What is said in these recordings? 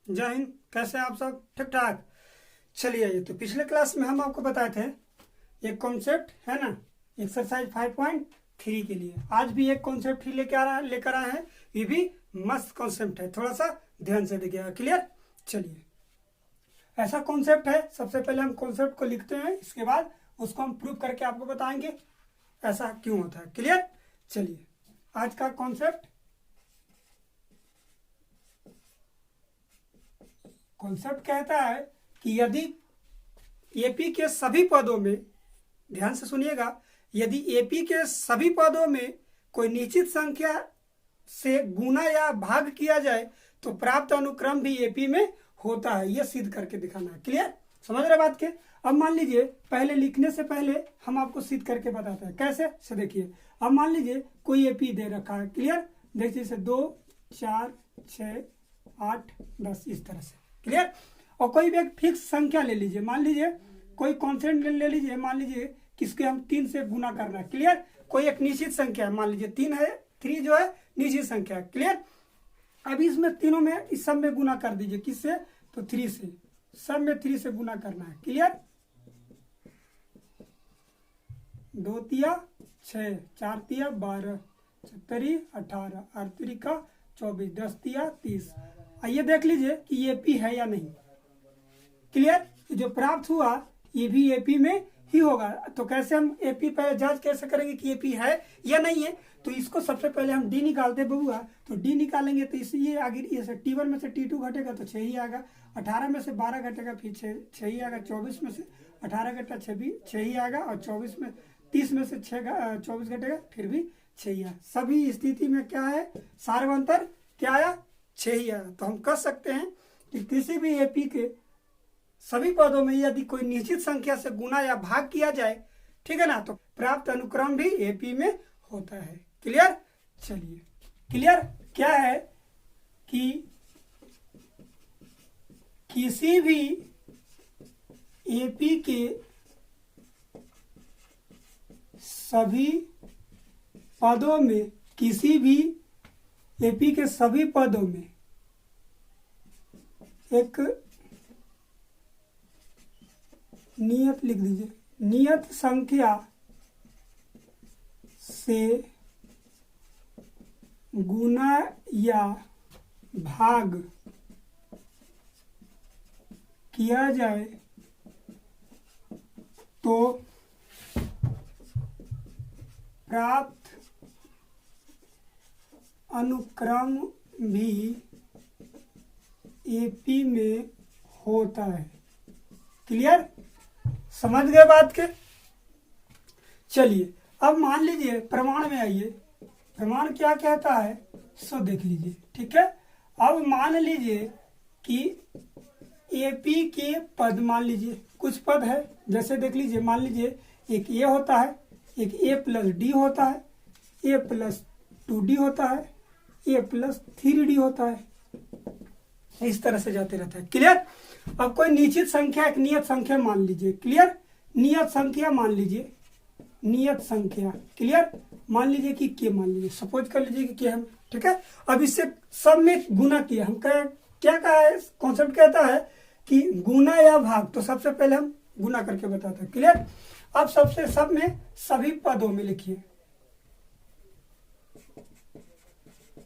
जय हिंद। कैसे हैं आप सब? ठीक ठाक। चलिए, ये तो पिछले क्लास में हम आपको बताए थे एक कॉन्सेप्ट है ना, एक्सरसाइज 5.3 के लिए। आज भी एक कॉन्सेप्ट ही लेकर आए हैं। ये भी मस्त कॉन्सेप्ट है, थोड़ा सा ध्यान से देखिएगा। क्लियर? चलिए, ऐसा कॉन्सेप्ट है। सबसे पहले हम कॉन्सेप्ट को लिखते हैं, इसके बाद उसको हम प्रूव करके आपको बताएंगे ऐसा क्यों होता है। क्लियर? चलिए, आज का कॉन्सेप्ट कहता है कि यदि एपी के सभी पदों में, ध्यान से सुनिएगा, यदि एपी के सभी पदों में कोई निश्चित संख्या से गुना या भाग किया जाए तो प्राप्त अनुक्रम भी एपी में होता है। यह सिद्ध करके दिखाना है। क्लियर? समझ रहे बात के? अब मान लीजिए, पहले लिखने से पहले हम आपको सिद्ध करके बताते हैं कैसे से। देखिए, अब मान लीजिए कोई एपी दे रखा है। क्लियर? देखिए, जैसे 2, 4, 6, 8, 10 इस तरह से। क्लियर? और कोई भी एक फिक्स संख्या ले लीजिए, मान लीजिए कोई कॉन्स्टेंट ले लीजिए, मान लीजिए किसके हम 3 से गुना करना है। क्लियर? कोई एक निश्चित संख्या है, मान लीजिए 3 है, 3 जो है निश्चित संख्या है। क्लियर? अब इसमें तीनों में, इस सब में गुना कर दीजिए। किससे? तो 3 से, सब में 3 से गुना करना है। क्लियर? 2 तिया 6, 4 तिया 12, 7 18, 8 का 24, 10 तिया 30। आइए देख लीजिए कि ये एपी है या नहीं। क्लियर? जो प्राप्त हुआ ये भी एपी में ही होगा। तो कैसे हम एपी पर जांच कैसे करेंगे कि एपी है या नहीं है? तो इसको सबसे पहले हम डी निकालते बबुआ। तो डी निकालेंगे तो इसलिए आगे T1 में से T2 घटेगा तो 6 ही आएगा। 18 में से 12 घटेगा फिर 6 ही आएगा। 24 में से 18 घटा 6 ही आएगा। और 30 में से 24 घटेगा फिर भी 6 ही आएगा। सभी स्थिति में क्या है? सार्वंतर क्या आया? 6 ही आया। तो हम कह सकते हैं कि किसी भी एपी के सभी पदों में यदि कोई निश्चित संख्या से गुना या भाग किया जाए, ठीक है ना, तो प्राप्त अनुक्रम भी एपी में होता है। क्लियर? चलिए, क्लियर क्या है कि किसी भी एपी के सभी पदों में, किसी भी एपी के सभी पदों में एक नियत लिख दीजिए, नियत संख्या से गुना या भाग किया जाए तो प्राप्त अनुक्रम भी एपी में होता है। क्लियर? समझ गए बात के? चलिए, अब मान लीजिए प्रमाण में आइए। प्रमाण क्या कहता है सो देख लीजिए। ठीक है? अब मान लीजिए कि एपी के पद, मान लीजिए कुछ पद है, जैसे देख लीजिए, मान लीजिए एक ए होता है, एक ए प्लस डी होता है, ए प्लस 2D होता है, ए प्लस 3D होता है। इस तरह से जाते रहता है। क्लियर? अब कोई निश्चित संख्या, एक नियत संख्या मान लीजिए। क्लियर? नियत संख्या मान लीजिए, नियत संख्या। क्लियर? मान लीजिए कि के, मान लीजिए, सपोज कर लीजिए कि के हम, ठीक है? अब इससे सब में गुना किया, हम क्या कहा है? कॉन्सेप्ट कहता है कि गुना या भाग। तो सबसे पहले हम गुना करके बताते हैं। क्लियर? अब सबसे सब में सभी पदों में लिखिए,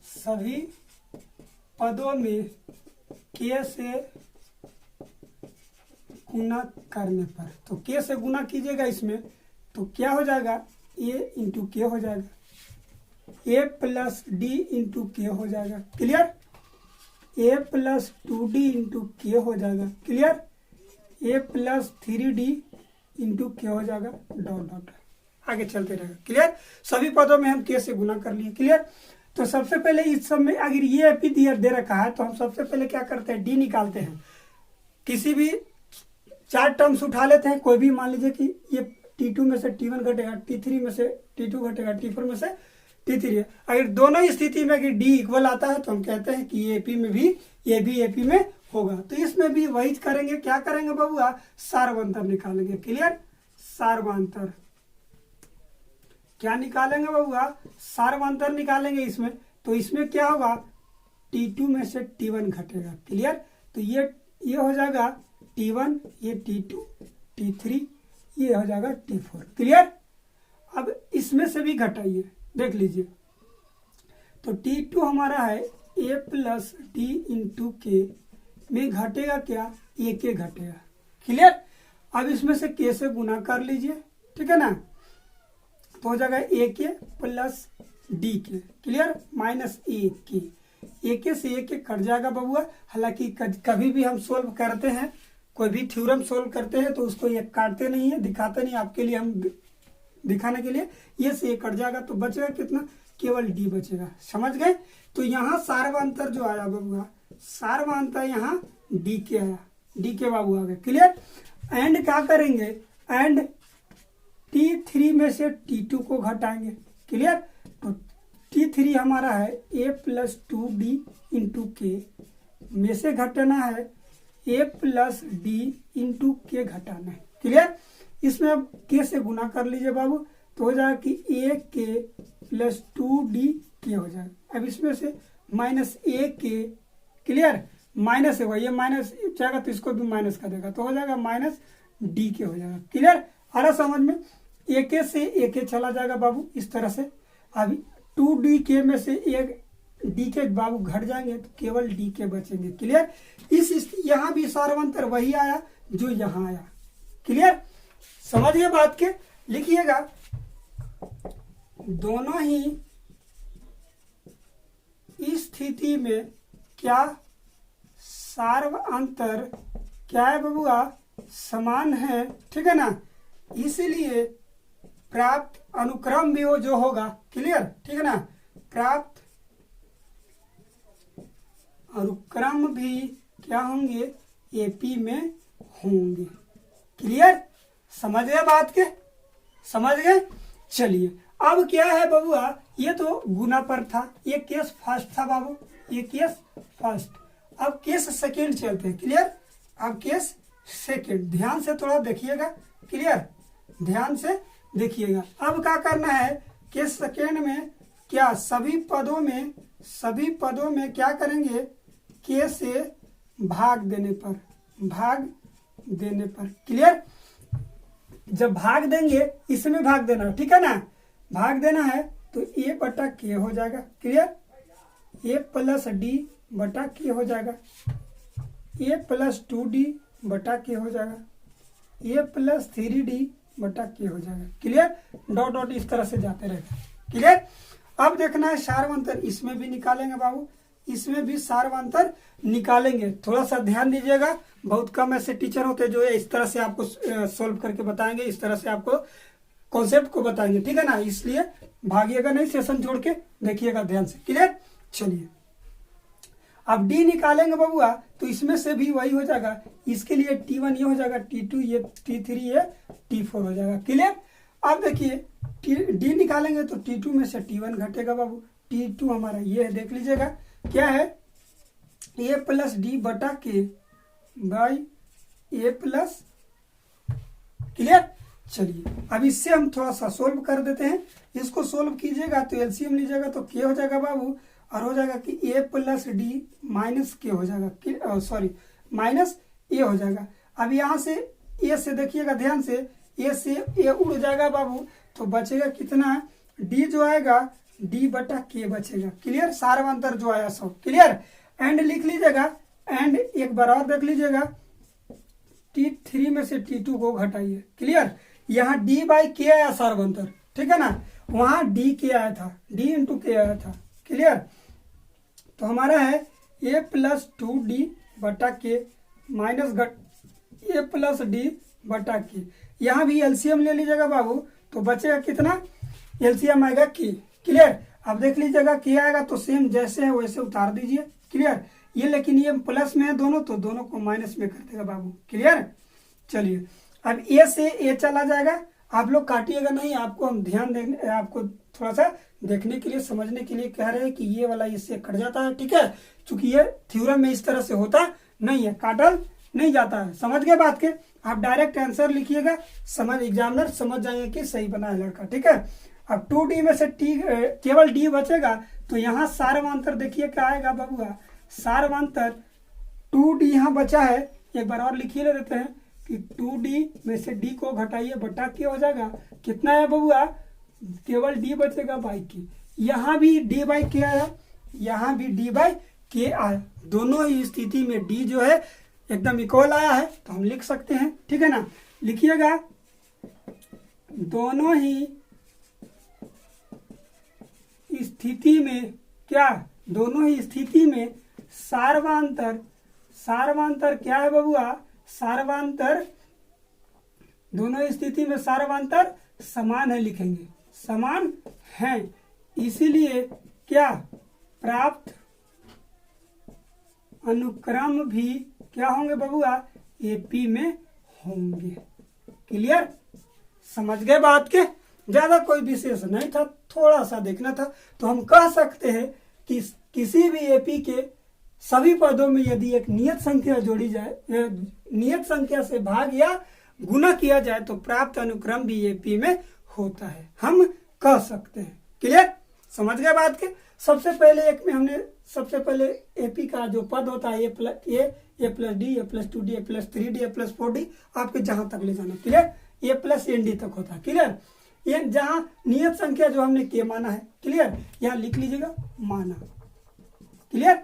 सभी पदों में के से गुना करने पर, तो के से गुना कीजिएगा इसमें, तो क्या हो जाएगा? ए इंटू के हो जाएगा, ए प्लस डी इंटू के हो जाएगा। क्लियर? ए प्लस 2D इंटू के हो जाएगा। क्लियर? ए प्लस 3D इंटू के हो जाएगा। डॉट डॉट आगे चलते रहेगा। क्लियर? सभी पदों में हम के से गुना कर लिए। क्लियर? तो सबसे पहले इस सब में अगर ये एपी दे रखा है तो हम सबसे पहले क्या करते हैं? डी निकालते हैं। किसी भी 4 टर्म्स उठा लेते हैं, कोई भी, मान लीजिए कि ये T2 में से T1 घटेगा, T3 में से T2 घटेगा, T4 में से T3 है। अगर दोनों स्थिति में अगर डी इक्वल आता है तो हम कहते हैं कि एपी में भी, ये भी एपी में होगा। तो इसमें भी वही करेंगे। क्या करेंगे बबुआ? सार्वंतर निकालेंगे। क्लियर? सार्वंतर क्या निकालेंगे बबुआ? सार्वंतर निकालेंगे इसमें। तो इसमें क्या होगा? T2 में से T1 घटेगा। क्लियर? तो ये हो जाएगा T1, ये T2, T3, ये हो जाएगा T4। क्लियर। अब इसमें से भी घटाइए, देख लीजिए। तो T2 हमारा है A प्लस D इंटू के में घटेगा क्या, A के घटेगा। क्लियर। अब इसमें से K से गुना कर लीजिए, ठीक है ना, तो हो जाएगा A के प्लस D के। क्लियर। माइनस A के से A के कट जाएगा बबुआ। हालांकि कभी भी हम सोल्व करते हैं, कोई भी थ्योरम सोल्व करते हैं तो उसको ये काटते नहीं है, दिखाते नहीं, आपके लिए हम दिखाने के लिए। ये से कट जाएगा तो बचेगा कितना, केवल D बचेगा। समझ गए। तो यहाँ सार्वंतर जो आया बबुआ, सार्वंतर यहाँ D के आया, D के बाबू आ गए। क्लियर। एंड क्या करेंगे, एंड T3 में से T2 को घटाएंगे। क्लियर। तो T3 हमारा है A प्लस 2D इंटू के में से घटाना है A प्लस D इंटू के घटाना है। क्लियर। इसमें अब के से गुना कर लीजिए बाबू, तो हो जाएगा कि A के प्लस 2D के हो जाएगा। अब इसमें से माइनस A के, क्लियर, माइनस है वही, ये माइनस जाएगा तो इसको भी माइनस कर देगा, तो हो जाएगा माइनस D के हो जाएगा। क्लियर। आ रहा समझ में। A के से A के चला जाएगा बाबू इस तरह से। अभी 2D के में से एक D के बाबू घट जाएंगे तो केवल D के बचेंगे। क्लियर। इस यहाँ भी सार्वंतर वही आया जो यहाँ आया। क्लियर। समझिए बात के, लिखिएगा। दोनों ही स्थिति में क्या सार्वंतर क्या है बबुआ, समान है। ठीक है ना। इसलिए प्राप्त अनुक्रम भी वो जो होगा, क्लियर, ठीक है ना, प्राप्त अनुक्रम भी क्या होंगे, एपी में होंगे। क्लियर। समझ गए बात के, समझ गए। चलिए अब क्या है बबुआ, ये तो गुना पर था, ये केस फर्स्ट था बाबू, ये केस फर्स्ट। अब केस सेकंड चलते हैं। क्लियर। अब केस सेकंड ध्यान से थोड़ा देखिएगा। क्लियर। ध्यान से देखिएगा। अब क्या करना है, केस सेकंड में क्या सभी पदों में क्या करेंगे, के से भाग देने पर। क्लियर। जब भाग देंगे इसमें भाग देना, ठीक है ना, भाग देना है तो ए बटा के हो जाएगा। क्लियर। ए प्लस डी बटा के हो जाएगा, ए प्लस 2D बटा के हो जाएगा, ए प्लस 3D बटा के हो जाएगा। क्लियर। डॉट डॉट इस तरह से जाते रहेगा। क्लियर। अब देखना है सार्वंतर, इसमें भी निकालेंगे बाबू, इसमें भी सार्वंतर निकालेंगे। थोड़ा सा ध्यान दीजिएगा, बहुत कम ऐसे टीचर होते हैं जो इस तरह से आपको सोल्व करके बताएंगे, इस तरह से आपको कॉन्सेप्ट को बताएंगे। ठीक है ना, इसलिए भागिएगा नहीं, सेशन छोड़ के देखिएगा ध्यान से। क्लियर। चलिए अब डी निकालेंगे बबुआ, तो इसमें से भी वही हो जाएगा। इसके लिए T1 ये हो जाएगा, T2 ये, T3 ये, T4 हो जाएगा। क्लियर। अब देखिए डी निकालेंगे तो T2 में से T1 घटेगा बाबू। T2 हमारा ये है, देख लीजिएगा क्या है, ए प्लस डी बटा के बाई ए प्लस। क्लियर। चलिए अब इससे हम थोड़ा सा सोल्व कर देते हैं। इसको सोल्व कीजिएगा तो एलसीएम लीजिएगा तो के हो जाएगा बाबू, और हो जाएगा कि ए प्लस डी माइनस के हो जाएगा, सॉरी माइनस ए हो जाएगा। अब यहाँ से ए से देखिएगा ध्यान से, ए से ए उड़ जाएगा बाबू, तो बचेगा कितना, डी जो आएगा डी बटा के बचेगा। क्लियर। सार्वंतर जो आया सब। क्लियर। एंड लिख लीजिएगा, एंड एक बार और देख लीजिएगा, T3 में से T2 को घटाइए। क्लियर। यहाँ D बाई के आया सार्वंतर, ठीक है ना, वहां D के आया था, D इंटू के आया था। क्लियर। तो हमारा है A प्लस 2D बटा के माइनस ए प्लस डी बटा के। यहाँ भी एलसीएम ले लीजिएगा बाबू, तो बचेगा कितना, एलसीएम आएगा के। क्लियर। अब देख लीजिएगा के आएगा तो सेम जैसे है वैसे उतार दीजिए। क्लियर। ये लेकिन ये प्लस में है दोनों, तो दोनों को माइनस में कर देगा बाबू। क्लियर। चलिए अब ए से ए चला जाएगा, आप लोग काटिएगा नहीं, आपको हम ध्यान देने, आपको थोड़ा सा देखने के लिए, समझने के लिए कह रहे हैं कि ये वाला इससे कट जाता है। ठीक है, क्योंकि ये थ्योरम में इस तरह से होता नहीं है, काटल नहीं जाता है। समझ गए बात के, आप डायरेक्ट आंसर लिखिएगा, समझ एग्जामिनर समझ जाएंगे कि सही बना है लड़का। ठीक है। अब 2D में से केवल D बचेगा, तो यहाँ सार्वंतर देखिए क्या आएगा बबुआ, सार्वंतर 2d यहाँ बचा है, एक बार और लिख ही ले देते हैं कि 2d में से d को घटाइए बटा के हो जाएगा कितना है बबुआ, केवल d बचेगा बाई के। यहाँ भी d बाई के आया, यहाँ भी d बाई के आया, दोनों ही स्थिति में d जो है एकदम इक्वल आया है, तो हम लिख सकते हैं, ठीक है ना। लिखिएगा दोनों ही स्थिति में क्या, दोनों ही स्थिति में सार्वंतर, सार्वंतर क्या है बबुआ, सार्वंतर, दोनों ही स्थिति में सार्वंतर समान है, लिखेंगे समान है, इसीलिए क्या प्राप्त अनुक्रम भी क्या होंगे बबुआ, एपी में होंगे। क्लियर, समझ गए बात के, ज्यादा कोई विशेष नहीं था, थोड़ा सा देखना था। तो हम कह सकते हैं कि किसी भी एपी के सभी पदों में यदि एक नियत संख्या जोड़ी जाए, नियत संख्या से भाग या गुना किया जाए तो प्राप्त अनुक्रम भी एपी में होता है, हम कह सकते हैं। क्लियर, समझ गए बात के। सबसे पहले एक में हमने सबसे पहले एपी का जो पद होता है ए प्लस डी, ए प्लस 2d, ए प्लस 3d, ए प्लस 4d, आपके जहां तक ले जाना। क्लियर, ए प्लस एन डी तक होता है। क्लियर, ये जहां नियत संख्या जो हमने के माना है, क्लियर, यहाँ लिख लीजिएगा माना। क्लियर,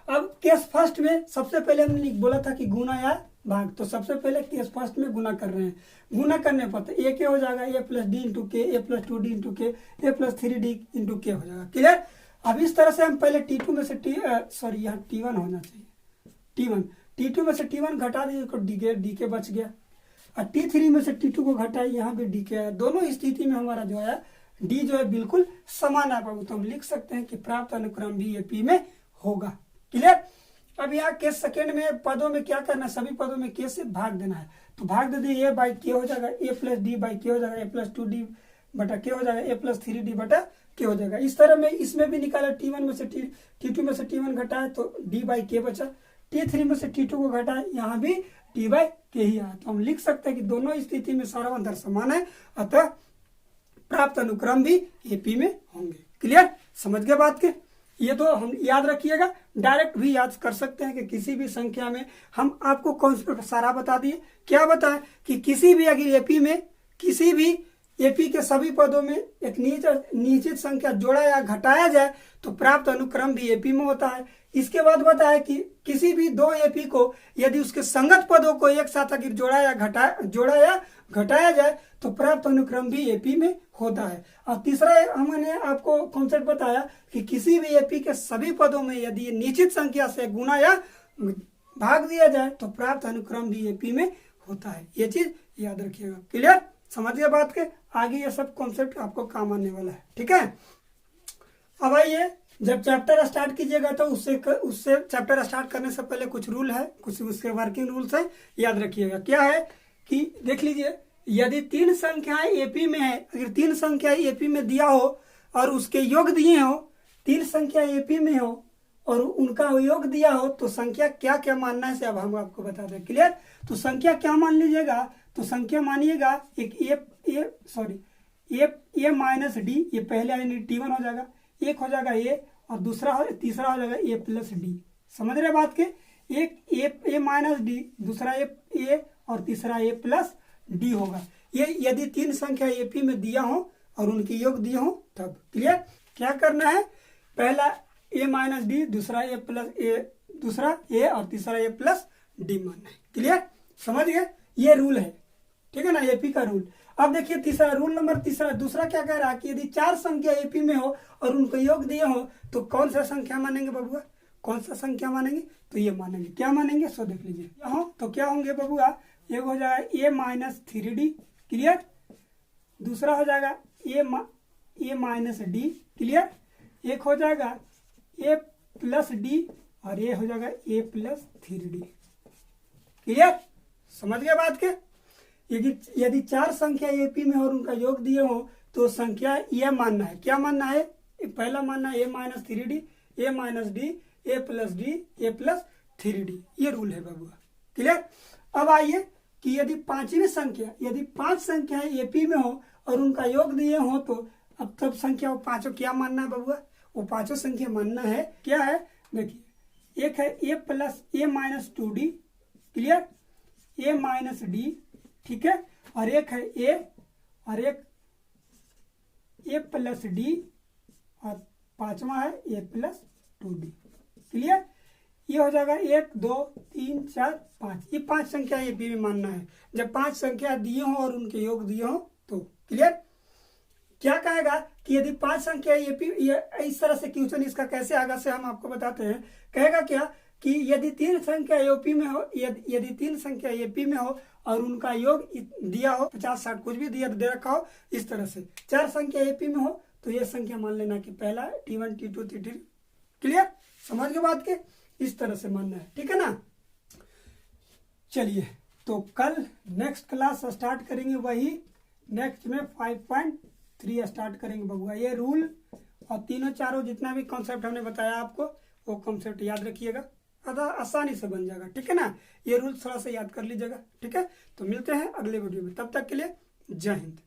अब केस फर्स्ट में सबसे पहले हमने बोला था कि गुना या भाग, तो सबसे पहले केस फर्स्ट में गुना कर रहे हैं। गुना करने पर ए के हो जाएगा ए प्लस डी इंटू के, ए प्लस 2d इंटू के, ए प्लस 3d इंटू के हो जाएगा। क्लियर, अब इस तरह से हम पहले T2 में से सॉरी यहाँ T1 होना चाहिए, T2 में से T1 घटा दीजिए, डी के बच गया, और T3 में से T2 को घटाए, यहाँ भी डी के आया। दोनों स्थिति में हमारा जो है डी जो है बिल्कुल समान है बाबू, तो हम लिख सकते हैं कि प्राप्त अनुक्रम भी एपी में होगा। क्लियर, अब यहाँ केस सेकेंड में पदों में क्या करना है, सभी पदों में के से भाग देना है, तो भाग दे दिए, ए बाई के हो जाएगा, ए प्लस डी बाई के हो जाएगा, ए प्लस 2d बटा के हो जाएगा, ए प्लस 3d बटा के हो जाएगा। इस तरह में इसमें भी निकाला, T1 में से T2 में से T1 घटाए तो d बाई के बचा, T3 में से T2 को घटाए, यहाँ भी d बाई के ही आया। तो हम लिख सकते हैं कि दोनों स्थिति में सार्वंतर समान है, अतः प्राप्त अनुक्रम भी एपी में होंगे। क्लियर, समझ गए बात के। ये तो हम याद रखिएगा, डायरेक्ट भी याद कर सकते हैं कि किसी भी संख्या में हम आपको कॉन्सेप्ट सारा बता दिए। क्या बताएं कि किसी भी अगर एपी में, किसी भी एपी के सभी पदों में एक निश्चित संख्या जोड़ा या घटाया जाए तो प्राप्त अनुक्रम भी एपी में होता है। इसके बाद बताया कि किसी भी दो एपी को यदि उसके संगत पदों को एक साथ अगर जोड़ा या घटाया जाए तो प्राप्त अनुक्रम भी एपी में होता है। और तीसरा हमने आपको कॉन्सेप्ट बताया कि किसी भी एपी के सभी पदों में यदि निश्चित संख्या से गुना या भाग दिया जाए तो प्राप्त अनुक्रम भी एपी में होता है। ये चीज याद रखिएगा। क्लियर, समझ गए बात के। आगे ये सब कॉन्सेप्ट आपको काम आने वाला है, ठीक है। अब आइए, जब चैप्टर स्टार्ट कीजिएगा तो उससे चैप्टर स्टार्ट करने से पहले कुछ रूल है, कुछ उसके वर्किंग रूल्स है, याद रखिएगा। क्या है कि देख लीजिए, यदि तीन संख्याएं एपी में है, अगर तीन संख्याएं एपी में दिया हो और उसके योग दिए हो, तीन संख्या एपी में हो और उनका योग दिया हो तो संख्या क्या क्या मानना है, अब हम आपको बता दें। क्लियर, तो संख्या क्या मान लीजिएगा, तो संख्या मानिएगा एक ए माइनस डी, ये पहले यानी T1 हो जाएगा, एक हो जाएगा ए और तीसरा हो जाएगा ए प्लस डी। समझ रहे बात के, एक ए माइनस डी, दूसरा ए और तीसरा ए प्लस डी होगा। ये यदि तीन संख्या एपी में दिया हो और उनके योग दिए हो तब। क्लियर, क्या करना है, पहला ए माइनस डी, दूसरा ए प्लस ए, दूसरा ए और तीसरा ए प्लस डी मानना है। क्लियर, समझ गए, ये रूल है, ठीक है ना, एपी का रूल। अब देखिए तीसरा रूल नंबर दूसरा क्या कह रहा है कि यदि चार संख्या एपी में हो और उनको योग दिए हो तो कौन सा संख्या मानेंगे बबुआ, कौन सा संख्या मानेंगे, तो ये मानेंगे। क्या मानेंगे, सो देख लीजिए यहाँ, तो क्या होंगे बबुआ, एक हो जाएगा ए माइनस 3d। क्लियर, दूसरा हो जाएगा ए माइनस डी। क्लियर, एक हो जाएगा ए प्लस डी और ये हो जाएगा ए प्लस 3d। क्लियर, समझ गए बात के। यदि चार संख्या एपी में और उनका योग दिए हो तो संख्या ये मानना है, क्या मानना है, पहला मानना है ए माइनस 3d, ए माइनस डी, ए प्लस डी, ए प्लस 3d। ये रूल है बबुआ। क्लियर, अब आइए कि यदि पांचवी संख्या, यदि पांच संख्या एपी में हो और उनका योग दिए हो तो अब तब संख्या वो पांचों क्या मानना है बबुआ, वो पांचों संख्या मानना है। क्या है, देखिए एक है ए प्लस ए माइनस 2d, क्लियर, ए माइनस डी, ठीक है, और एक है ए और एक ए प्लस डी, और पांचवा है ए प्लस 2d, क्लियर। ये हो जाएगा 1 2 3 4 5, ये 5 संख्या एपी में मानना है। जब 5 संख्या दिए हों और उनके योग दिए हों तो, क्लियर। क्या कहेगा कि यदि 5 संख्या एपी, इस तरह से क्वेश्चन इसका कैसे आगा से हम आपको बताते हैं। कहेगा क्या कि यदि 3 संख्या एपी में हो, यदि 3 संख्या एपी में हो और उनका योग दिया हो 50 60 कुछ भी दिया दे रखा हो, इस तरह से 4 संख्या एपी में हो तो ये संख्या मान लेना कि पहला T1 T2 T3, क्लियर, समझ के बात के, इस तरह से मानना है, ठीक है ना। चलिए तो कल नेक्स्ट क्लास स्टार्ट करेंगे, वही नेक्स्ट में 5.3 स्टार्ट करेंगे बबुआ। ये रूल और तीनों चारों जितना भी कॉन्सेप्ट हमने बताया आपको, वो कॉन्सेप्ट याद रखिएगा, आसानी से बन जाएगा, ठीक है ना। ये रूल थोड़ा सा याद कर लीजिएगा, ठीक है। तो मिलते हैं अगले वीडियो में, तब तक के लिए जय हिंद।